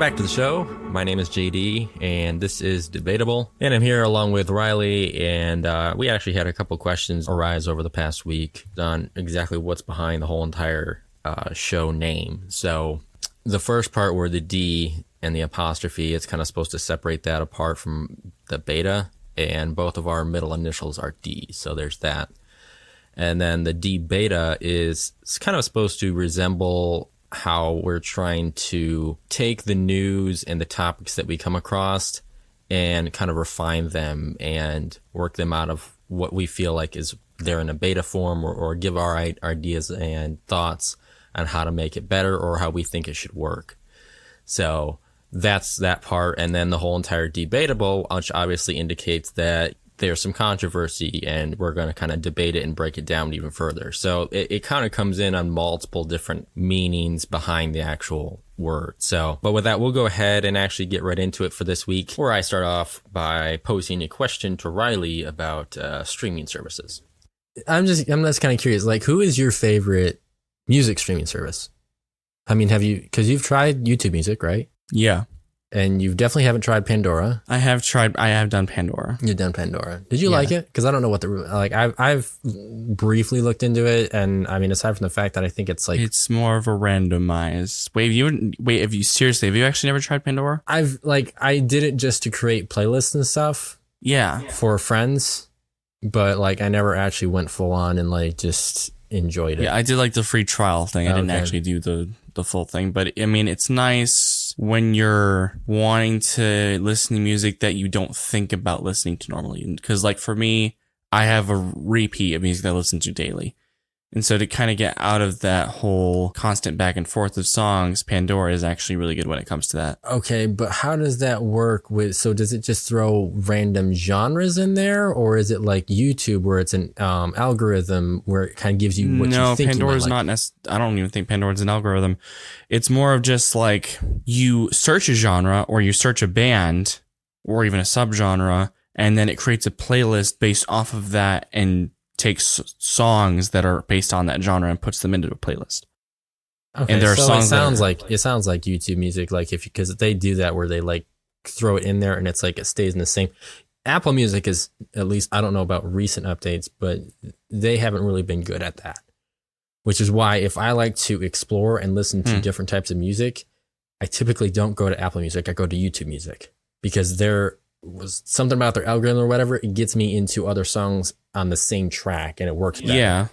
back to the show. My name is JD, and this is Debatable. And I'm here along with Riley, and we actually had a couple questions arise over the past week on exactly what's behind the whole entire show name. So the first part where the D and the apostrophe, it's kind of supposed to separate that apart from the beta, and both of our middle initials are D, so there's that. And then the D beta is kind of supposed to resemble how we're trying to take the news and the topics that we come across and kind of refine them and work them out of what we feel like is they're in a beta form, or give our ideas and thoughts on how to make it better or how we think it should work. So that's that part. And then the whole entire debatable, which obviously indicates that there's some controversy and we're going to kind of debate it and break it down even further. So it kind of comes in on multiple different meanings behind the actual word. So, but with that, we'll go ahead and actually get right into it for this week, where I start off by posing a question to Riley about streaming services. I'm just kind of curious, like, who is your favorite music streaming service? I mean, because you've tried YouTube Music, right? Yeah. And you definitely haven't tried Pandora. I have done Pandora. You've done Pandora. Did you like it? Because I don't know what I've briefly looked into it, and I mean, aside from the fact that I think it's like, it's more of a randomized. Have you actually never tried Pandora? I did it just to create playlists and stuff. Yeah. For friends, but like I never actually went full on and like just enjoyed it. Yeah, I did like the free trial thing. I didn't actually do the full thing, but I mean, it's nice when you're wanting to listen to music that you don't think about listening to normally. Because like for me, I have a repeat of music that I listen to daily. And so to kind of get out of that whole constant back and forth of songs, Pandora is actually really good when it comes to that. Okay, but how does that work so does it just throw random genres in there, or is it like YouTube where it's an algorithm where it kind of gives you what you think? Pandora's not I don't even think Pandora's an algorithm. It's more of just like you search a genre or you search a band or even a subgenre, and then it creates a playlist based off of that and takes songs that are based on that genre and puts them into a playlist. Okay, and there are so songs it sounds like YouTube Music, like because they do that where they like throw it in there and it's like it stays in the same. Apple Music is, at least I don't know about recent updates, but they haven't really been good at that. Which is why if I like to explore and listen to different types of music, I typically don't go to Apple Music. I go to YouTube Music, because there was something about their algorithm or whatever. It gets me into other songs on the same track and it works better.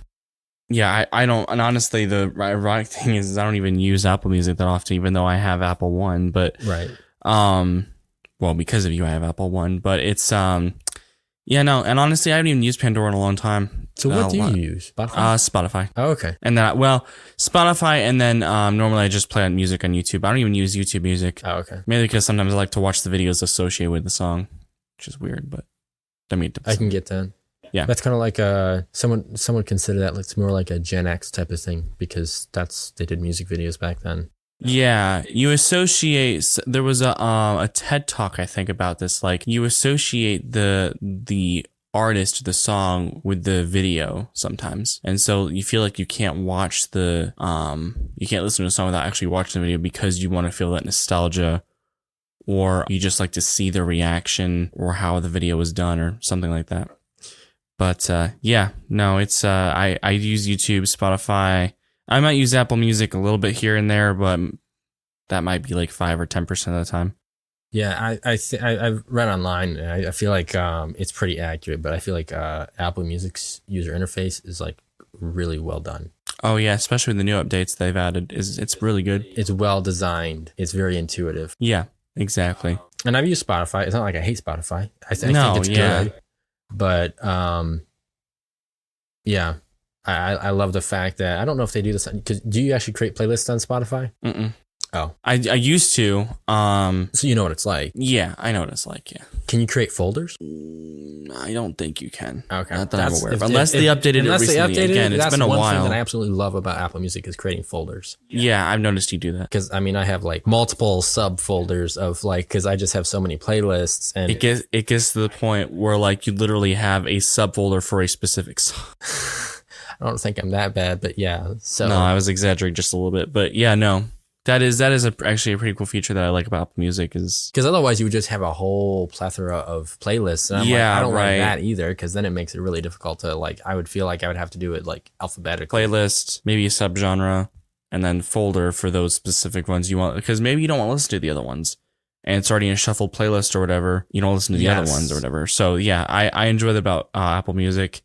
Yeah, I don't, and honestly, the ironic thing is I don't even use Apple Music that often, even though I have Apple One, but, right. Well, because of you, I have Apple One, but it's, and honestly, I haven't even used Pandora in a long time. So what do you use? Spotify. Oh, okay. And then, Spotify, and then, normally I just play music on YouTube. I don't even use YouTube Music. Oh, okay. Mainly because sometimes I like to watch the videos associated with the song, which is weird, but I mean, I can get that. Yeah. That's kind of like someone consider that it's more like a Gen X type of thing, because they did music videos back then. Yeah, you associate. There was a TED Talk, I think, about this. Like, you associate the artist, the song, with the video sometimes, and so you feel like you can't watch you can't listen to a song without actually watching the video, because you want to feel that nostalgia, or you just like to see the reaction or how the video was done or something like that. But it's I use YouTube, Spotify. I might use Apple Music a little bit here and there, but that might be like 5 or 10% of the time. Yeah, I've read online, and I feel like it's pretty accurate, but I feel like Apple Music's user interface is like really well done. Oh yeah, especially with the new updates they've added. It's really good. It's well designed. It's very intuitive. Yeah, exactly. And I've used Spotify. It's not like I hate Spotify. I think it's good. But I love the fact that I don't know if they do this. Because do you actually create playlists on Spotify? Mm-mm. Oh, I used to. So you know what it's like. Yeah, I know what it's like. Yeah. Can you create folders? I don't think you can. Okay, not that I'm aware of. Unless they updated it recently. Again, it's been a while. That's one thing that I absolutely love about Apple Music is creating folders. Yeah, I've noticed you do that. Because I mean, I have like multiple subfolders of like, because I just have so many playlists, and it gets to the point where like you literally have a subfolder for a specific song. I don't think I'm that bad, but yeah. So no, I was exaggerating just a little bit, but yeah, no. That is actually a pretty cool feature that I like about Apple Music is Because otherwise you would just have a whole plethora of playlists. And I'm like, I don't like that either, because then it makes it really difficult to like, I would feel like I would have to do it like alphabetically. playlist, maybe a subgenre, and then folder for those specific ones you want. Because maybe you don't want to listen to the other ones. And it's already in a shuffled playlist or whatever. You don't listen to the other ones or whatever. So yeah, I enjoy that about Apple Music.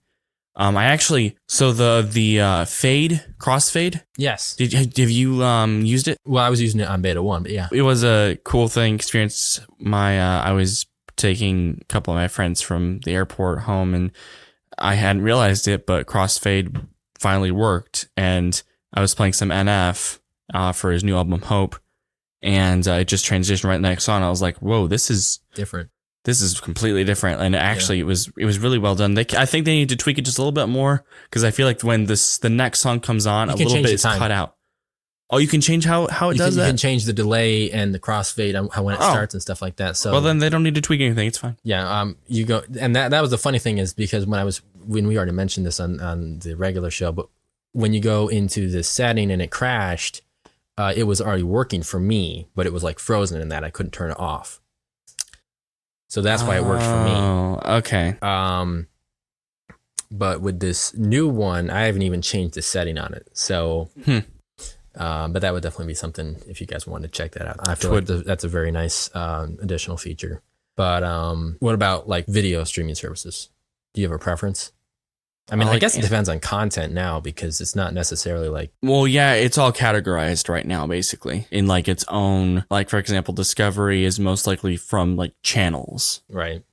I actually, so the fade, crossfade. Yes. Have you used it? Well, I was using it on beta 1, but yeah. It was a cool thing experience. I was taking a couple of my friends from the airport home, and I hadn't realized it, but crossfade finally worked. And I was playing some NF for his new album Hope, and it just transitioned right next song. I was like, whoa, this is different. This is completely different, and actually, it was really well done. I think they need to tweak it just a little bit more, because I feel like when the next song comes on, a little bit is cut out. Oh, you can change how it does that? You can change the delay and the crossfade on when it starts and stuff like that. So well, then they don't need to tweak anything. It's fine. Yeah. You go, and that was the funny thing is because when we already mentioned this on the regular show, but when you go into the setting and it crashed, it was already working for me, but it was like frozen in that I couldn't turn it off. So that's why it worked for me. Oh, okay. But with this new one, I haven't even changed the setting on it. So, but that would definitely be something if you guys wanted to check that out. I feel like that's a very nice additional feature. But what about like video streaming services? Do you have a preference? I mean, I guess it depends on content now because it's not necessarily like... Well, yeah, it's all categorized right now, basically, in like its own... Like, for example, Discovery is most likely from like channels. Right.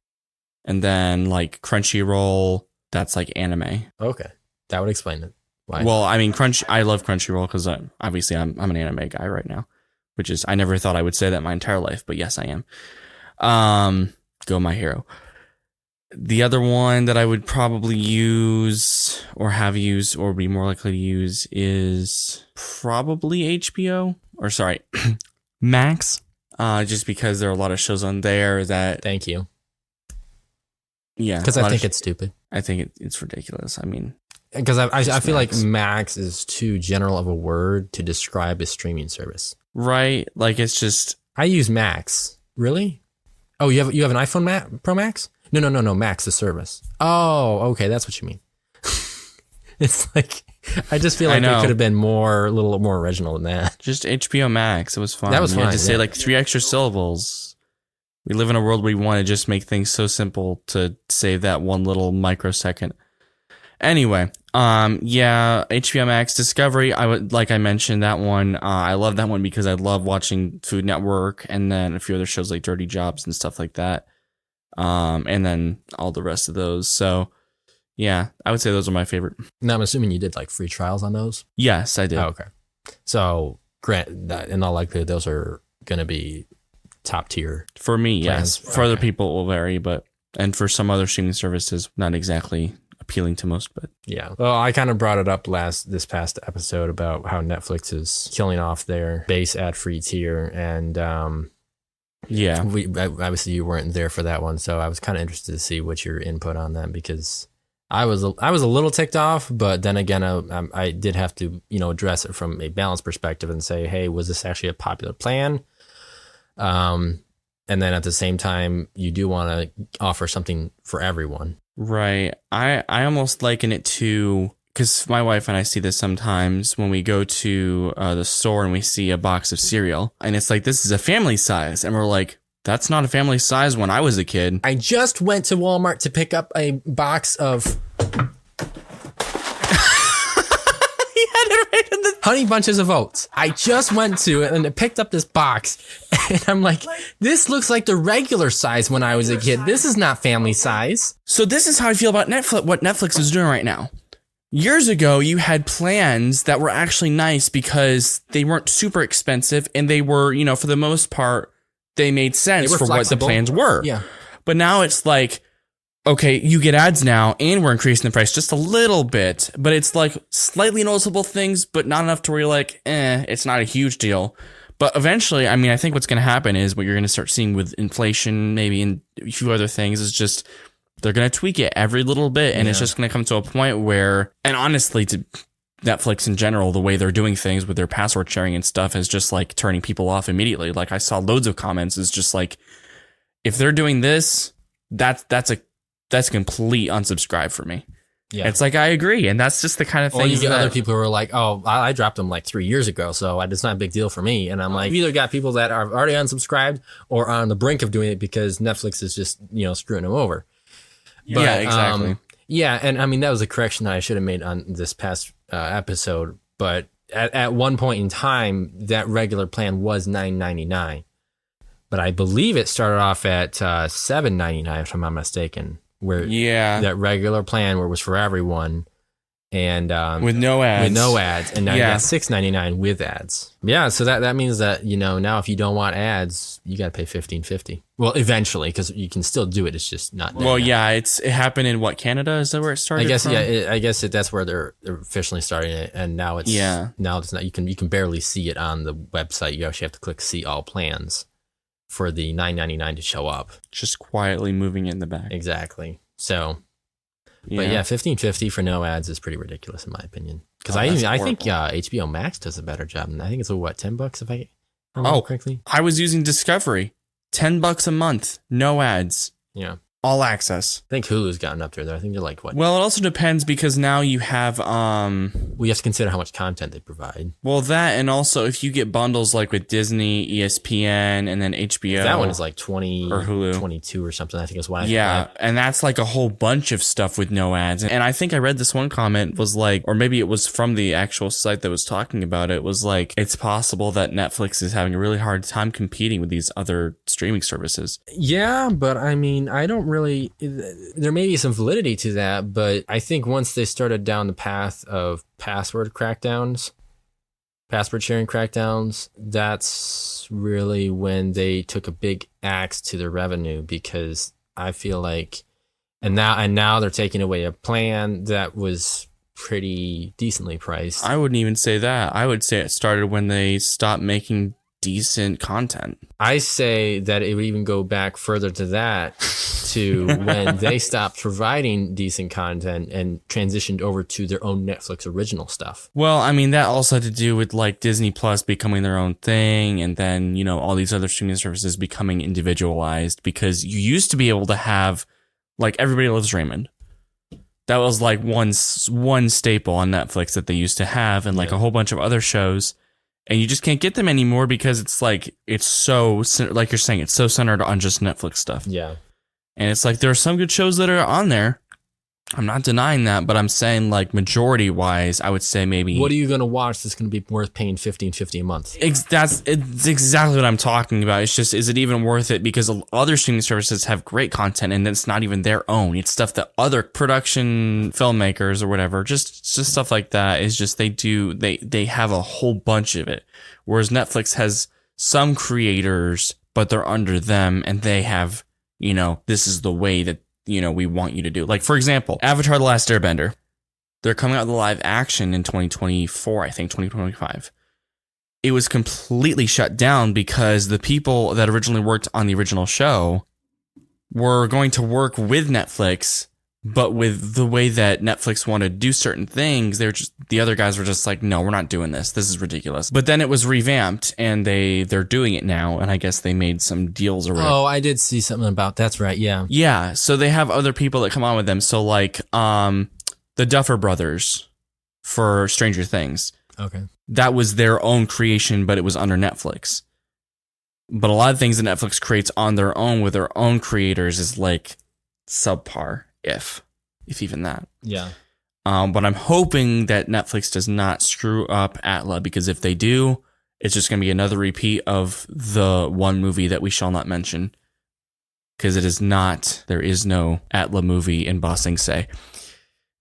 And then like Crunchyroll, that's like anime. Okay. That would explain it. Why? Well, I mean, I love Crunchyroll because obviously I'm an anime guy right now, which is... I never thought I would say that my entire life, but yes, I am. Go My Hero. The other one that I would probably use or have used or be more likely to use is probably HBO or sorry, Max. Just because there are a lot of shows on there that... Thank you. Yeah. Because I think it's stupid. I think it's ridiculous. I mean... Because I feel like Max is too general of a word to describe a streaming service. Right. Like it's just... I use Max. Really? Oh, you have an iPhone Pro Max? No, Max, the service. Oh, okay, that's what you mean. It's like, I just feel like it could have been a little more original than that. Just HBO Max, it was fun. That was fun. You had to say like 3 extra syllables. We live in a world where we want to just make things so simple to save that one little microsecond. Anyway, yeah, HBO Max, Discovery, like I mentioned that one. I love that one because I love watching Food Network and then a few other shows like Dirty Jobs and stuff like that. And then all the rest of those. So yeah, I would say those are my favorite. Now I'm assuming you did like free trials on those? Yes, I did. Oh, okay. So in all likelihood, those are going to be top tier. For me, plans. yes. For other people, it will vary, and for some other streaming services, not exactly appealing to most, but yeah. Well, I kind of brought it up this past episode about how Netflix is killing off their base ad-free tier, and yeah, obviously you weren't there for that one, so I was kind of interested to see what your input on that because I was a little ticked off, but then again, I did have to address it from a balance perspective and say, hey, was this actually a popular plan? And then at the same time, you do want to offer something for everyone. Right. I almost liken it to, because my wife and I see this sometimes when we go to the store and we see a box of cereal and it's like, this is a family size. And we're like, that's not a family size when I was a kid. I just went to Walmart to pick up a box of Honey Bunches of Oats. I just went to it and picked up this box and I'm like, this looks like the regular size when I was a kid. This is not family size. So this is how I feel about Netflix, what Netflix is doing right now. Years ago, you had plans that were actually nice because they weren't super expensive and they were, for the most part, they made sense for flexible. What the plans were. Yeah. But now it's like, okay, you get ads now and we're increasing the price just a little bit, but it's like slightly noticeable things, but not enough to where you're like, it's not a huge deal. But eventually, I mean, I think what's going to happen is what you're going to start seeing with inflation, maybe and a few other things is just, they're going to tweak it every little bit. And it's just going to come to a point where, and honestly, Netflix in general, the way they're doing things with their password sharing and stuff is just like turning people off immediately. Like I saw loads of comments. It's just like, if they're doing this, that's a complete unsubscribe for me. Yeah. It's like, I agree. And that's just the kind of thing. Or you get other people who are like, oh, I dropped them like 3 years ago, so it's not a big deal for me. And I'm like, you either got people that are already unsubscribed or on the brink of doing it because Netflix is just, screwing them over. But, yeah, exactly. Yeah, and I mean, that was a correction that I should have made on this past episode. But at one point in time, that regular plan was $9.99. But I believe it started off at $7.99, if I'm not mistaken. Where that regular plan where it was for everyone, and with no ads, and now you got $6.99 with ads. Yeah, so that means that now if you don't want ads, you got to pay $15.50. Well, eventually, because you can still do it. It's just not. Well, yeah, it happened in Canada? Is that where it started? I guess from? I guess that's where they're officially starting it, and now it's now it's not. You can barely see it on the website. You actually have to click see all plans for the $9.99 to show up. Just quietly moving in the back. Exactly. So, but yeah, $15.50 for no ads is pretty ridiculous in my opinion. Because I think HBO Max does a better job. I think it's $10 if I remember correctly. I was using Discovery, $10 a month, no ads. Yeah. All access. I think Hulu's gotten up there though. I think they're like what? Well, it also depends because now you have we have to consider how much content they provide. Well, that and also if you get bundles like with Disney, ESPN, and then HBO. That one is like 20 or Hulu, 22 or something. I think is what. Yeah, and that's like a whole bunch of stuff with no ads. And I think I read this one comment was like, or maybe it was from the actual site that was talking about it. Was like, it's possible that Netflix is having a really hard time competing with these other streaming services. Yeah, but I mean, I don't really, there may be some validity to that, but I think once they started down the path of password sharing crackdowns, that's really when they took a big axe to their revenue, because I feel like, and now they're taking away a plan that was pretty decently priced. I wouldn't even say that. I would say it started when they stopped making decent content. I say that it would even go back further to that, to when they stopped providing decent content and transitioned over to their own Netflix original stuff. Well, I mean, that also had to do with like Disney Plus becoming their own thing, and then, all these other streaming services becoming individualized, because you used to be able to have like Everybody Loves Raymond. That was like one staple on Netflix that they used to have, and like a whole bunch of other shows. And you just can't get them anymore because it's so, like you're saying, it's so centered on just Netflix stuff. Yeah. And it's like, there are some good shows that are on there. I'm not denying that, but I'm saying like majority wise, I would say maybe. What are you going to watch that's going to be worth paying $15.50 a month? It's exactly what I'm talking about. It's just, is it even worth it? Because other streaming services have great content and it's not even their own. It's stuff that other production filmmakers or whatever, just stuff like that is just, they have a whole bunch of it. Whereas Netflix has some creators, but they're under them and they have, this is the way that, we want you to do. Like, for example, Avatar: The Last Airbender. They're coming out with live action in 2024, I think, 2025. It was completely shut down because the people that originally worked on the original show were going to work with Netflix, but with the way that Netflix wanted to do certain things, the other guys were just like, no, we're not doing this. This is ridiculous. But then it was revamped and they're doing it now. And I guess they made some deals or whatever. Oh, I did see something about that's right. Yeah. Yeah. So they have other people that come on with them. So like, the Duffer Brothers for Stranger Things. Okay. That was their own creation, but it was under Netflix. But a lot of things that Netflix creates on their own with their own creators is like subpar. If even that. Yeah. But I'm hoping that Netflix does not screw up Atla, because if they do, it's just going to be another repeat of the one movie that we shall not mention. Because there is no Atla movie in Ba Sing Se.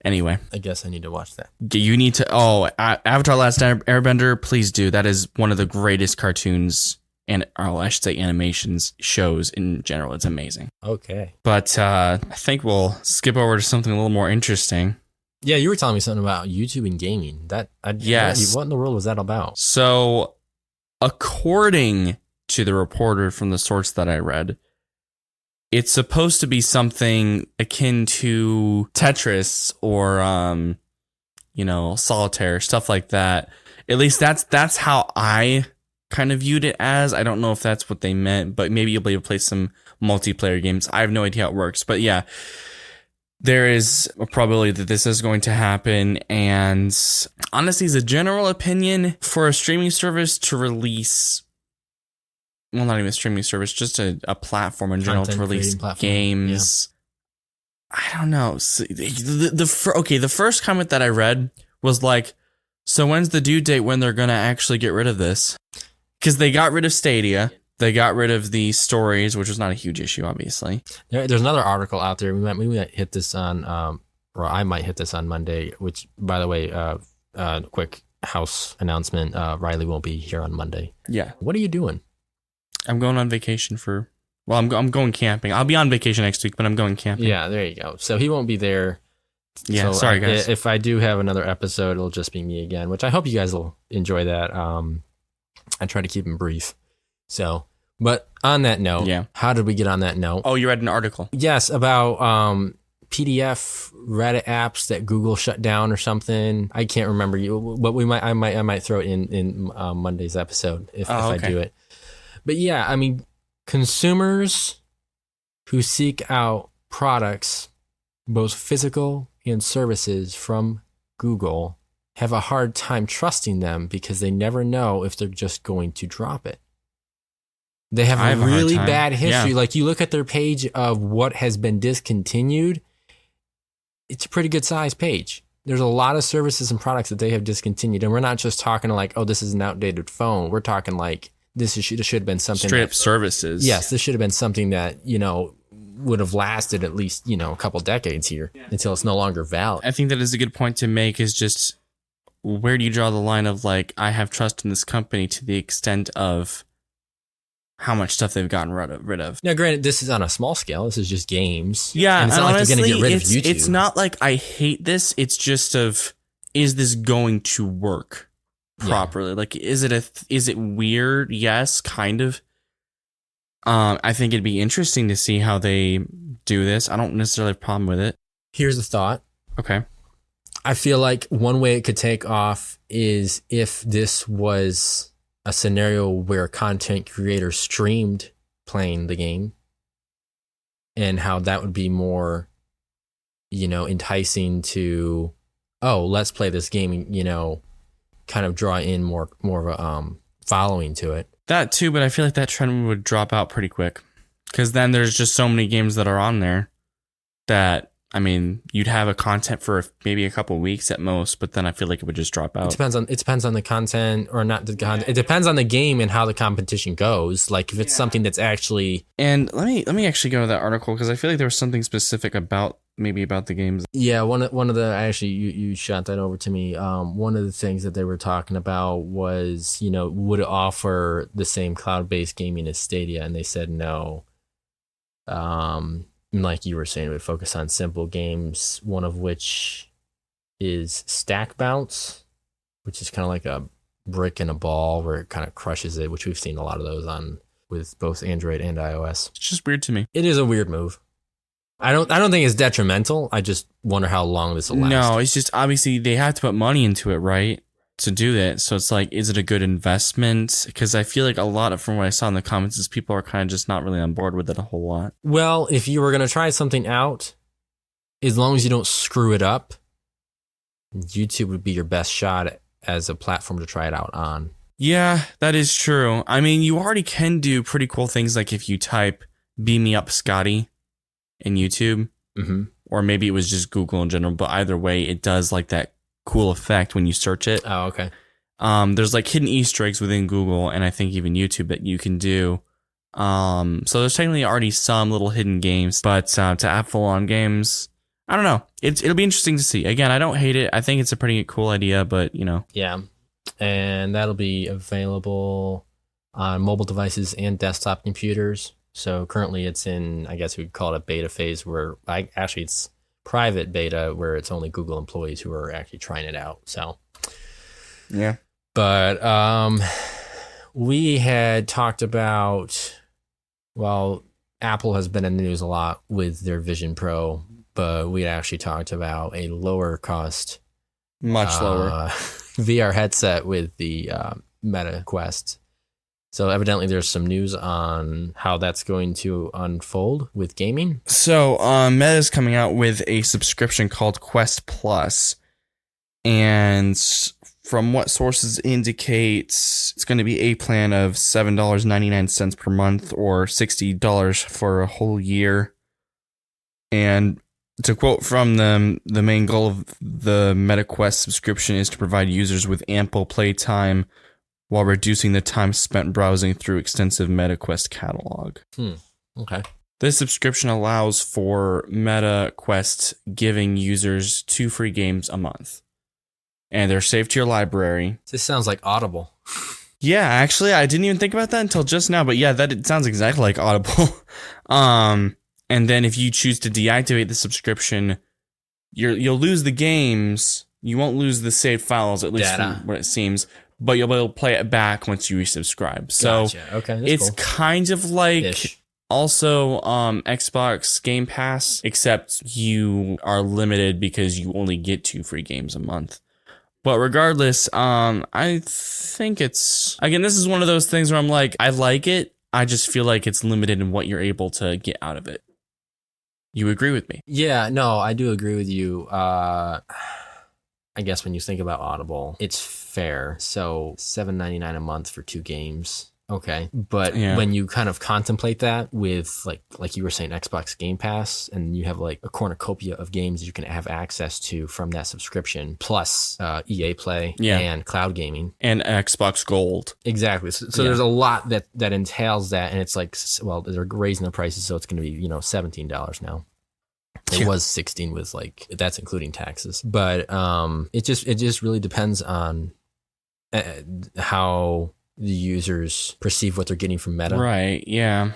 Anyway. I guess I need to watch that. You need to, Avatar: Last Airbender, please do. That is one of the greatest cartoons, I should say animations shows in general. It's amazing. Okay. But I think we'll skip over to something a little more interesting. Yeah, you were telling me something about YouTube and gaming. Yes. What in the world was that about? So, according to the reporter from the source that I read, it's supposed to be something akin to Tetris or solitaire, stuff like that. At least that's how I kind of viewed it as. I don't know if that's what they meant, but maybe you'll be able to play some multiplayer games. I have no idea how it works, but yeah, there is a probability that this is going to happen. And honestly, as a general opinion, for a streaming service to release, well, not even a streaming service, just a platform in general to release games. Yeah. I don't know. So the first comment that I read was like, so when's the due date when they're going to actually get rid of this? Because they got rid of Stadia. They got rid of the stories, which was not a huge issue, obviously. There's another article out there. We might hit this on, or I might hit this on Monday, which, by the way, quick house announcement. Riley won't be here on Monday. Yeah. What are you doing? I'm going on vacation I'm going camping. I'll be on vacation next week, but I'm going camping. Yeah, there you go. So he won't be there. Yeah, so sorry, guys. If I do have another episode, it'll just be me again, which I hope you guys will enjoy that. I try to keep them brief. So, but on that note, How did we get on that note? Oh, you read an article. Yes, about PDF Reddit apps that Google shut down or something. I can't remember but I might throw it in Monday's episode if I do it. But yeah, I mean, consumers who seek out products, both physical and services from Google, have a hard time trusting them because they never know if they're just going to drop it. They have a really bad history. Yeah. Like, you look at their page of what has been discontinued, it's a pretty good sized page. There's a lot of services and products that they have discontinued. And we're not just talking like, oh, this is an outdated phone. We're talking like, this should have been something. Straight up services. Yes, this should have been something that, would have lasted at least, a couple decades here until it's no longer valid. I think that is a good point to make, is just, where do you draw the line of like, I have trust in this company to the extent of how much stuff they've gotten rid of. Now, granted, this is on a small scale. This is just games. Yeah, and it's not honestly, like they're going to get rid of YouTube. It's not like I hate this. It's just is this going to work properly? Yeah. Like, is it weird? Yes, kind of. I think it'd be interesting to see how they do this. I don't necessarily have a problem with it. Here's a thought. Okay. I feel like one way it could take off is if this was a scenario where content creators streamed playing the game, and how that would be more, enticing to, oh, let's play this game, kind of draw in more of a following to it. That too, but I feel like that trend would drop out pretty quick, because then there's just so many games that are on there that, I mean, you'd have a content for maybe a couple of weeks at most, but then I feel like it would just drop out. It depends on the content, or not the content. It depends on the game and how the competition goes. Like, if it's something that's actually. And let me actually go to that article, because I feel like there was something specific about the games. Yeah, one of the, actually you shot that over to me. One of the things that they were talking about was, would it offer the same cloud-based gaming as Stadia, and they said no. Like you were saying, we focus on simple games, one of which is Stack Bounce, which is kind of like a brick and a ball where it kind of crushes it, which we've seen a lot of those on with both Android and iOS. It's just weird to me. It is a weird move. I don't think it's detrimental. I just wonder how long this will last. No, it's just, obviously they have to put money into it, right? To do that. So it's like, is it a good investment? Because I feel like a lot of, from what I saw in the comments, is people are kind of just not really on board with it a whole lot. Well, if you were going to try something out, as long as you don't screw it up, YouTube would be your best shot as a platform to try it out on. Yeah, that is true. I mean, you already can do pretty cool things, like if you type "Beam Me Up, Scotty" in YouTube, or maybe it was just Google in general, but either way, it does like that cool effect when you search it. Oh, okay. There's like hidden Easter eggs within Google, and I think even YouTube, that you can do. So there's technically already some little hidden games, but to add full-on games, I don't know. It'll be interesting to see. Again, I don't hate it. I think it's a pretty cool idea, but Yeah, and that'll be available on mobile devices and desktop computers. So currently it's in, I guess we'd call it a beta phase, where actually it's private beta, where it's only Google employees who are actually trying it out. So yeah, but we had talked about, well, Apple has been in the news a lot with their Vision Pro, but we actually talked about a lower cost Much lower. VR headset with the Meta Quest. So evidently there's some news on how that's going to unfold with gaming. So Meta's coming out with a subscription called Quest Plus. And from what sources indicate, it's going to be a plan of $7.99 per month or $60 for a whole year. And to quote from them, the main goal of the MetaQuest subscription is to provide users with ample playtime while reducing the time spent browsing through extensive MetaQuest catalog. Okay. This subscription allows for MetaQuest giving users 2 free games a month. And they're saved to your library. This sounds like Audible. Yeah, actually, I didn't even think about that until just now. But yeah, it sounds exactly like Audible. And then if you choose to deactivate the subscription, you'll lose the games. You won't lose the saved files, at least from what it seems. But you'll be able to play it back once you resubscribe. So okay, it's cool. kind of like Ish. also Xbox Game Pass, except you are limited because you only get 2 free games a month. But regardless, I think it's, again, this is one of those things where I'm like, I like it. I just feel like it's limited in what you're able to get out of it. You agree with me? Yeah, no, I do agree with you. I guess when you think about Audible, it's fair. So $7.99 a month for 2 games. Okay. But when you kind of contemplate that with like you were saying, Xbox Game Pass, and you have like a cornucopia of games you can have access to from that subscription, plus EA Play and cloud gaming. And Xbox Gold. Exactly. So there's a lot that entails that. And it's like, well, they're raising the prices, so it's going to be, $17 now. It was 16 with that's including taxes. But it just really depends on how the users perceive what they're getting from Meta. Right, yeah.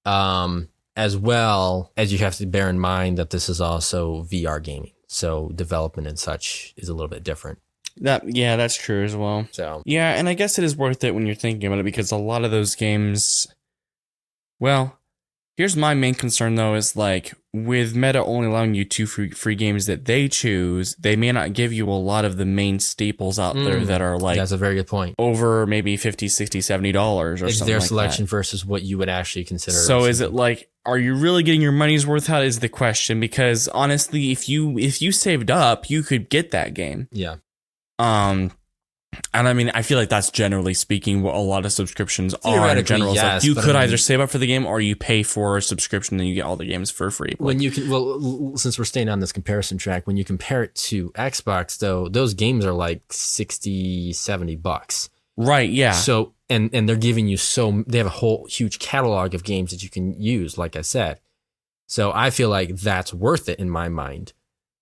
As well as you have to bear in mind that this is also VR gaming. So development and such is a little bit different. That's true as well. So yeah, and I guess it is worth it when you're thinking about it, because a lot of those games, well, here's my main concern though, is like with Meta only allowing you 2 free games that they choose, they may not give you a lot of the main staples out there that are like, that's a very good point, over maybe $50, $60, $70 or it's something like that. their selection versus what you would actually consider. So is it like, are you really getting your money's worth out is the question, because honestly, if you saved up, you could get that game. Yeah. And I mean, I feel like that's generally speaking what a lot of subscriptions are in general. Yes, like you could either save up for the game or you pay for a subscription and you get all the games for free. When you can, well, since we're staying on this comparison track, when you compare it to Xbox, though, those games are like $60, $70. Right, yeah. So, and they're giving you they have a whole huge catalog of games that you can use, like I said. So I feel like that's worth it in my mind.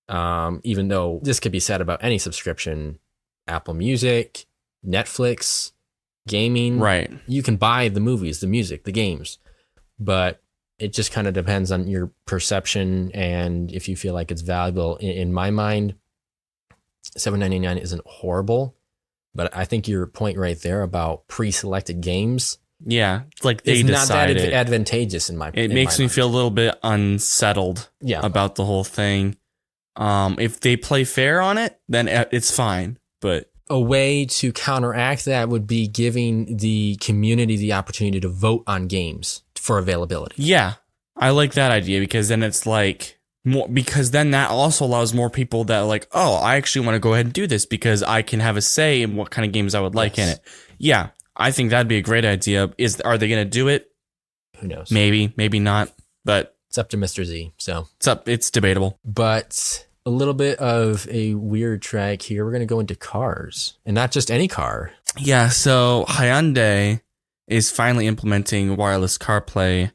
Even though this could be said about any subscription, Apple Music, Netflix, gaming. Right. You can buy the movies, the music, the games, but it just kind of depends on your perception and if you feel like it's valuable. In my mind, $7.99 isn't horrible, but I think your point right there about pre-selected games, yeah, like they decided, not that advantageous in my. It makes me feel a little bit unsettled. About the whole thing. If they play fair on it, then it's fine. But a way to counteract that would be giving the community the opportunity to vote on games for availability. Yeah, I like that idea, because then it's like more, because then that also allows more people that are like, oh, I actually want to go ahead and do this because I can have a say in what kind of games I would like in it. Yeah, I think that'd be a great idea. Are they going to do it? Who knows? Maybe not, but it's up to Mr. Z. So it's debatable. But a little bit of a weird track here. We're going to go into cars, and not just any car. Yeah, so Hyundai is finally implementing wireless CarPlay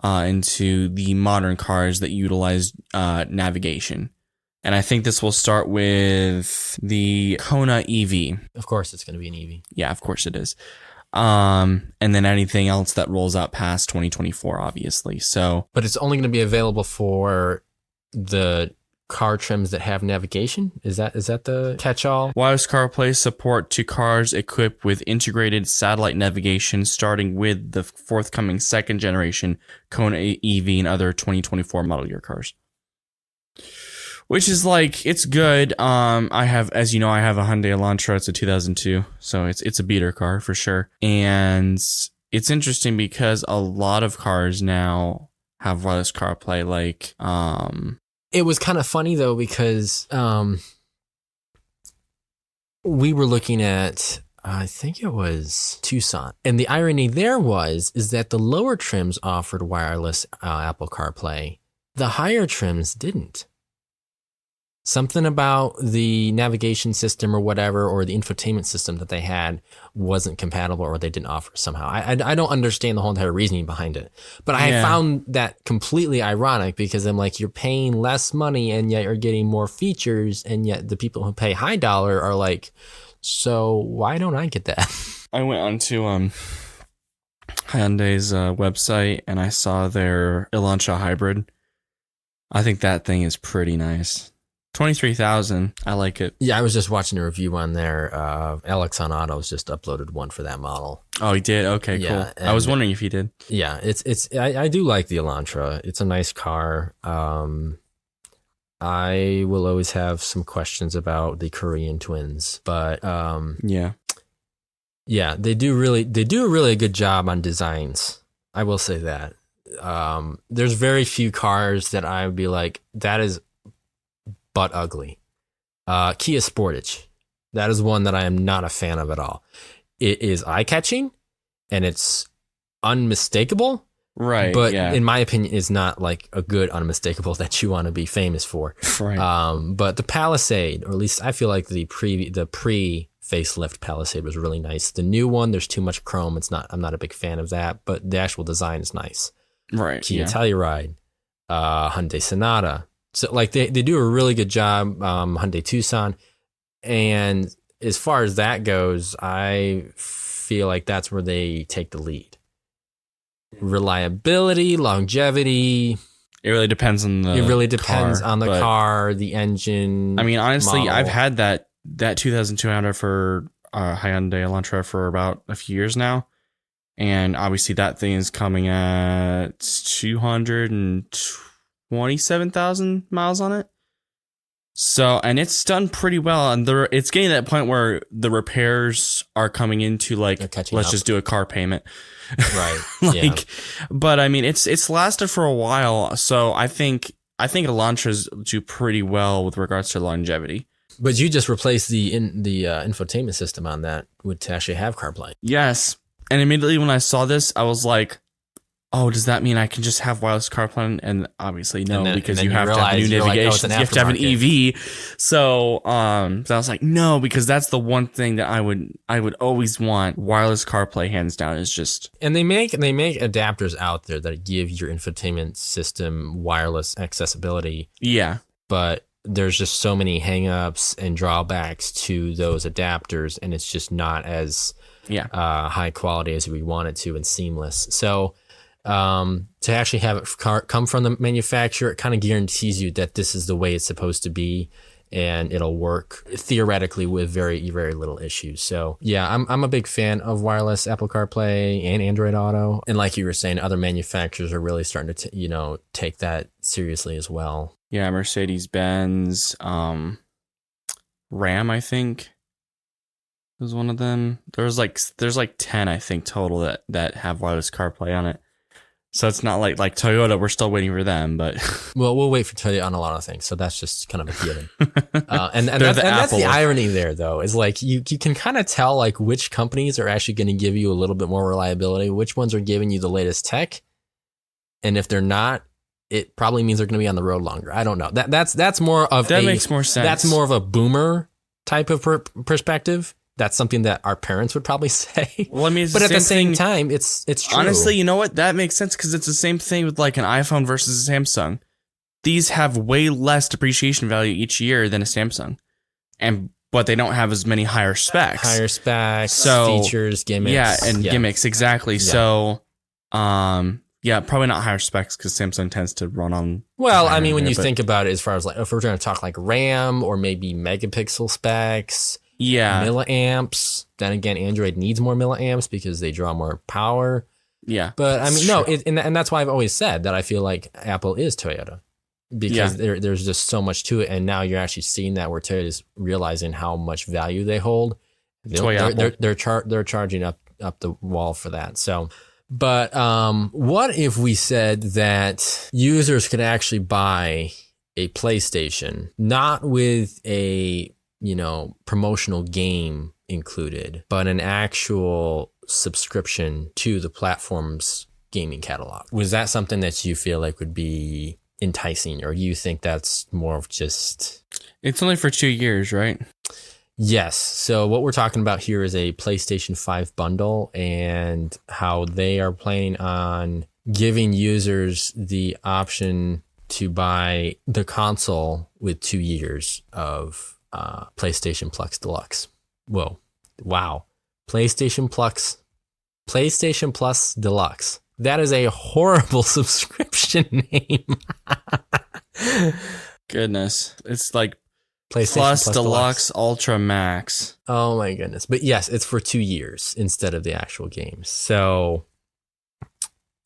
into the modern cars that utilize navigation. And I think this will start with the Kona EV. Of course, it's going to be an EV. Yeah, of course it is. And then anything else that rolls out past 2024, obviously. So, but it's only going to be available for the car trims that have navigation. Is that the catch-all? Wireless CarPlay support to cars equipped with integrated satellite navigation, starting with the forthcoming second generation Kona EV and other 2024 model year cars. which is like, it's good. I have, as you know, I have a Hyundai Elantra. It's a 2002, so it's a beater car for sure. And it's interesting because a lot of cars now have wireless CarPlay. Like, It was kind of funny though because we were looking at, I think it was Tucson, and the irony there is that the lower trims offered wireless Apple CarPlay, the higher trims didn't. Something about the navigation system or whatever, or the infotainment system that they had wasn't compatible, or they didn't offer somehow. I don't understand the whole entire reasoning behind it, but I found that completely ironic because I'm like, you're paying less money and yet you're getting more features, and yet the people who pay high dollar are like, so why don't I get that? I went onto Hyundai's website and I saw their Elantra hybrid. I think that thing is pretty nice. 23,000. I like it. Yeah, I was just watching a review on there. Alex on Autos just uploaded one for that model. Oh, he did? Okay, cool. I was wondering if he did. Yeah, I do like the Elantra. It's a nice car. I will always have some questions about the Korean twins, but yeah, they do a really good job on designs. I will say that. There's very few cars that I would be like, that is butt ugly. Kia Sportage, that is one that I am not a fan of at all. It is eye-catching and it's unmistakable. Right. But in my opinion, is not like a good unmistakable that you want to be famous for. Right. But the Palisade, or at least I feel like the pre facelift Palisade was really nice. The new one, there's too much chrome. I'm not a big fan of that, but the actual design is nice. Right. Kia Telluride, Hyundai Sonata. So like they do a really good job. Hyundai Tucson. And as far as that goes, I feel like that's where they take the lead. Reliability, longevity. It really depends on the car, the engine. I mean, honestly, model. I've had that 2200 for Hyundai Elantra for about a few years now. And obviously that thing is coming at 227,000 miles on it. So, and it's done pretty well. And it's getting to that point where the repairs are coming into like, let's just do a car payment. Right. But I mean, it's lasted for a while. So I think Elantras do pretty well with regards to longevity. But you just replaced the infotainment system on that to actually have CarPlay. Yes. And immediately when I saw this, I was like, oh, does that mean I can just have wireless CarPlay? And obviously no, because you have to have new navigation. You have to have an EV. So I was like, no, because that's the one thing that I would always want. Wireless CarPlay, hands down, is just. And they make adapters out there that give your infotainment system wireless accessibility. Yeah. But there's just so many hangups and drawbacks to those adapters, and it's just not as high quality as we want it to and seamless. So to actually have it come from the manufacturer, it kind of guarantees you that this is the way it's supposed to be, and it'll work theoretically with very, very little issues. So yeah, I'm a big fan of wireless Apple CarPlay and Android Auto. And like you were saying, other manufacturers are really starting to take that seriously as well. Yeah, Mercedes-Benz, Ram, I think, was one of them. There's like 10, I think, total that have wireless CarPlay on it. So it's not like Toyota, we're still waiting for them, but well, we'll wait for Toyota on a lot of things. So that's just kind of a given. And that's the irony there, though, is like you can kind of tell like which companies are actually going to give you a little bit more reliability, which ones are giving you the latest tech, and if they're not, it probably means they're going to be on the road longer. I don't know. That's more of that makes more sense. That's more of a boomer type of perspective. That's something that our parents would probably say. Well, I mean, but at the same time, it's true. Honestly, you know what? That makes sense because it's the same thing with like an iPhone versus a Samsung. These have way less depreciation value each year than a Samsung, but they don't have as many higher specs. Features, gimmicks. Gimmicks, exactly. Yeah. So, probably not higher specs because Samsung tends to run on. Well, I mean, when you think about it, as far as like if we're going to talk like RAM or maybe megapixel specs. Yeah. Milliamps. Then again, Android needs more milliamps because they draw more power. Yeah. But I mean, no, and that's why I've always said that I feel like Apple is Toyota. because there's just so much to it. And now you're actually seeing that where Toyota's realizing how much value they hold. They're charging up the wall for that. So, but what if we said that users could actually buy a PlayStation, not with a, promotional game included, but an actual subscription to the platform's gaming catalog? Was that something that you feel like would be enticing, or you think that's more of just... It's only for 2 years, right? Yes. So what we're talking about here is a PlayStation 5 bundle, and how they are planning on giving users the option to buy the console with 2 years of PlayStation Plus Deluxe. Whoa. Wow. PlayStation Plus Deluxe. That is a horrible subscription name. Goodness. It's like PlayStation Plus Deluxe Ultra Max. Oh my goodness. But yes, it's for 2 years instead of the actual games. So,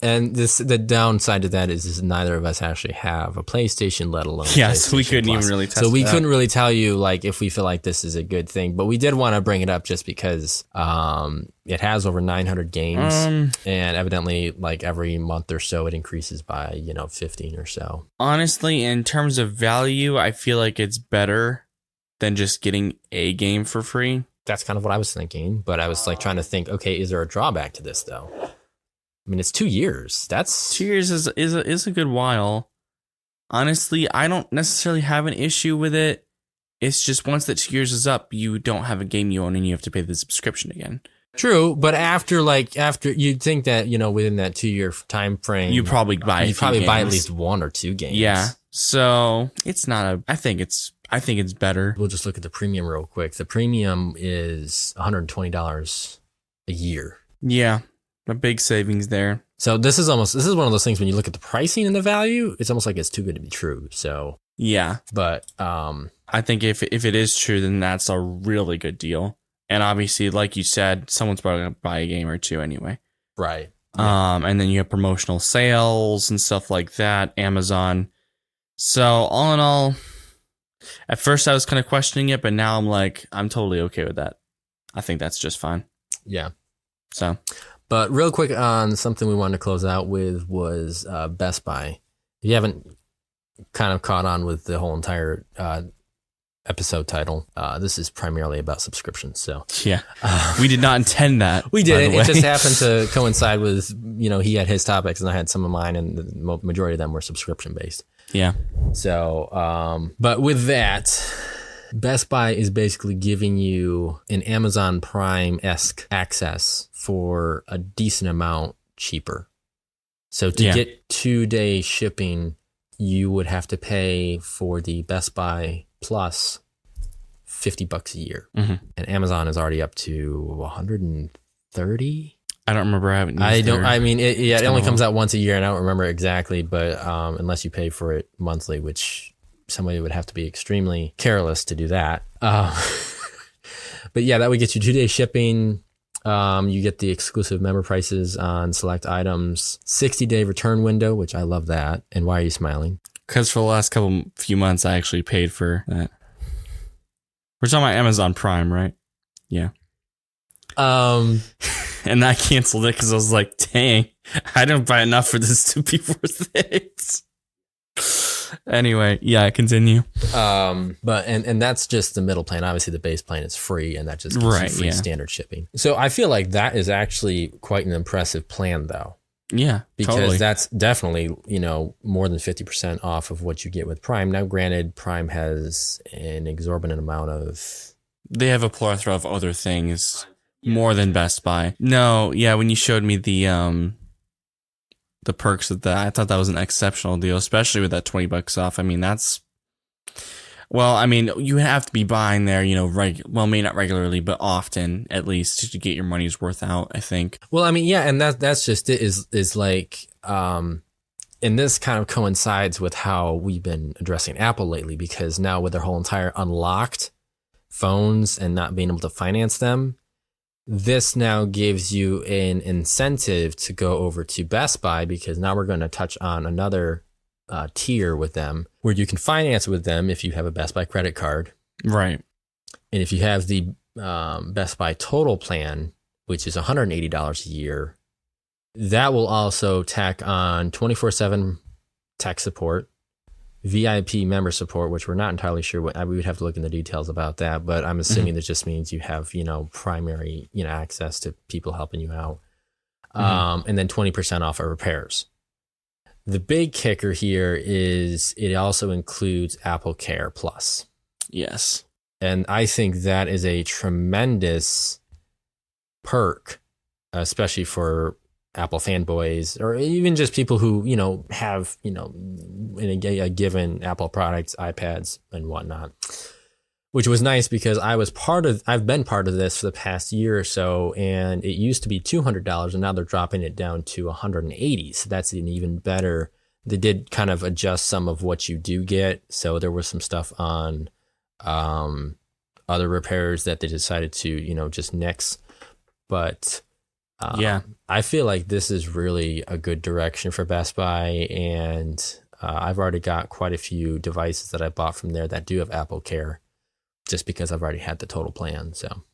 and the downside to that is neither of us actually have a PlayStation, let alone so we couldn't even really test So we that. couldn't really tell you like if we feel like this is a good thing, but we did want to bring it up just because it has over 900 games, and evidently like every month or so it increases by 15 or so. Honestly, in terms of value, I feel like it's better than just getting a game for free. That's kind of what I was thinking, but I was like trying to think, okay, is there a drawback to this though? I mean, it's 2 years. That's 2 years is a good while. Honestly, I don't necessarily have an issue with it. It's just once that 2 years is up, you don't have a game you own and you have to pay the subscription again. true. But after you'd think that, within that 2 year time frame, You probably buy at least 1 or 2 games. Yeah. So it's not I think it's better. We'll just look at the premium real quick. The premium is $120 a year. Yeah. A big savings there. So this is one of those things when you look at the pricing and the value, it's almost like it's too good to be true. So Yeah. but I think if it is true, then that's a really good deal. And obviously, like you said, someone's probably gonna buy a game or two anyway. right. And then you have promotional sales and stuff like that, Amazon. So all in all, at first I was kind of questioning it, but now I'm totally okay with that. I think that's just fine. Yeah. So, But real quick on something we wanted to close out with was Best Buy. If you haven't kind of caught on with the whole entire episode title, this is primarily about subscriptions. So yeah, we did not intend that. we did. by the It just way. happened to coincide with, he had his topics and I had some of mine, and the majority of them were subscription based. Yeah. So, but with that, Best Buy is basically giving you an Amazon Prime-esque access for a decent amount cheaper. So to get 2-day shipping, you would have to pay for the Best Buy Plus $50 a year. Mm-hmm. And Amazon is already up to 130. I don't remember having. It only comes out once a year, and I don't remember exactly, but unless you pay for it monthly, which somebody would have to be extremely careless to do that. But yeah, that would get you 2-day shipping. You get the exclusive member prices on select items, 60-day return window, which I love that. And why are you smiling? Because for the last few months, I actually paid for that. We're talking about Amazon Prime, right? Yeah. And I canceled it because I was like, dang, I didn't buy enough for this to be worth it. Anyway, yeah, continue. But that's just the middle plan. Obviously, the base plan is free, and that just gives you free standard shipping. So I feel like that is actually quite an impressive plan, though. Yeah, because totally. that's definitely, more than 50% off of what you get with Prime. Now, granted, Prime has an exorbitant amount of... They have a plethora of other things more than Best Buy. No, yeah, when you showed me the perks of that, I thought that was an exceptional deal, especially with that $20 off. I mean, you have to be buying there, maybe not regularly, but often at least to get your money's worth out, I think. Well, I mean, yeah, and that's just it is like, and this kind of coincides with how we've been addressing Apple lately, because now with their whole entire unlocked phones and not being able to finance them, this now gives you an incentive to go over to Best Buy, because now we're going to touch on another tier with them where you can finance with them if you have a Best Buy credit card. Right. And if you have the Best Buy Total plan, which is $180 a year, that will also tack on 24/7 tech support, VIP member support, which we're not entirely sure what, we would have to look in the details about that, but I'm assuming that just means you have, primary, access to people helping you out. And then 20% off of repairs. The big kicker here is it also includes Apple Care Plus. Yes. And I think that is a tremendous perk, especially for Apple fanboys or even just people who, have, in a given Apple products, iPads and whatnot, which was nice because I've been part of this for the past year or so, and it used to be $200 and now they're dropping it down to $180. So that's an even better. They did kind of adjust some of what you do get. So there was some stuff on other repairs that they decided to, just nix. But I feel like this is really a good direction for Best Buy, and I've already got quite a few devices that I bought from there that do have Apple Care, just because I've already had the total plan. So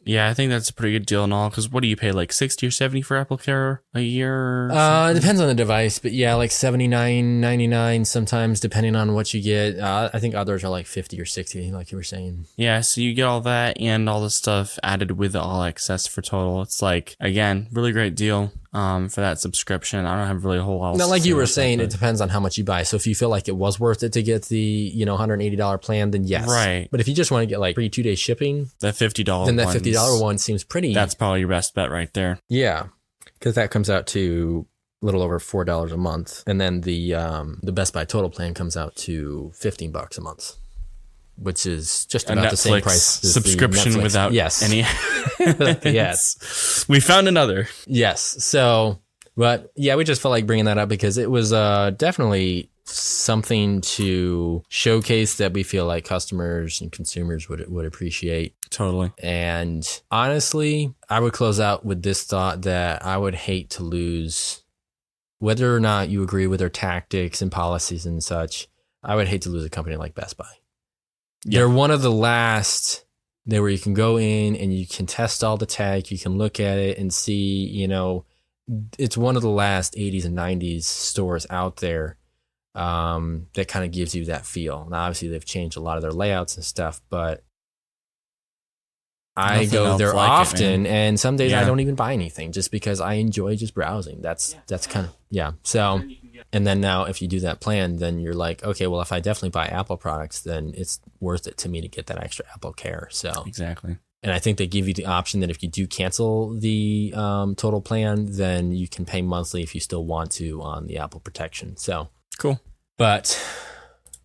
Yeah, I think that's a pretty good deal and all. Because what do you pay, like 60 or 70 for Apple Care a year? It depends on the device, but yeah, like $79.99 sometimes, depending on what you get. I think others are like 50 or 60, like you were saying. Yeah, so you get all that and all the stuff added with the All Access for total. It's like, again, really great deal for that subscription. I don't have really a whole lot. Now, like you were saying, it depends on how much you buy. So if you feel like it was worth it to get the $180 plan, then yes. Right. But if you just want to get like free 2-day shipping, that $50 then that $50 one seems pretty. That's probably your best bet right there. Yeah, because that comes out to a little over $4 a month, and then the Best Buy Total plan comes out to $15 a month, which is just about the same price as subscription the Netflix. without any. Yes, we found another. Yes. So, but yeah, we just felt like bringing that up because it was definitely something to showcase that we feel like customers and consumers would appreciate. Totally. And honestly, I would close out with this thought that I would hate to lose, whether or not you agree with their tactics and policies and such, I would hate to lose a company like Best Buy. Yeah. They're one of the last there where you can go in and you can test all the tech, you can look at it and see, it's one of the last 80s and 90s stores out there that kind of gives you that feel. Now, obviously, they've changed a lot of their layouts and stuff, but I go there often, and some days I don't even buy anything just because I enjoy just browsing. That's kind of, So, and then now if you do that plan, then you're like, okay, well, if I definitely buy Apple products, then it's worth it to me to get that extra Apple Care. So exactly. And I think they give you the option that if you do cancel the total plan, then you can pay monthly if you still want to on the Apple protection. So cool. But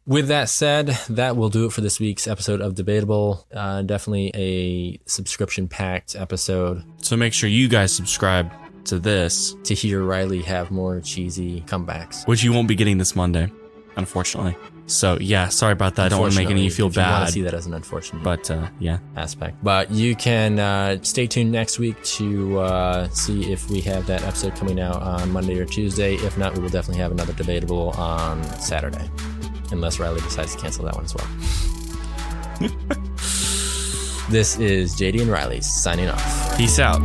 with that said, that will do it for this week's episode of Debatable. Definitely a subscription-packed episode. So make sure you guys subscribe to this to hear Riley have more cheesy comebacks, which you won't be getting this Monday, unfortunately. So yeah, sorry about that. I don't want to make any of you feel bad. I want to see that as an unfortunate, aspect. But you can stay tuned next week to see if we have that episode coming out on Monday or Tuesday. If not, we will definitely have another Debatable on Saturday, unless Riley decides to cancel that one as well. This is JD and Riley signing off. Peace out.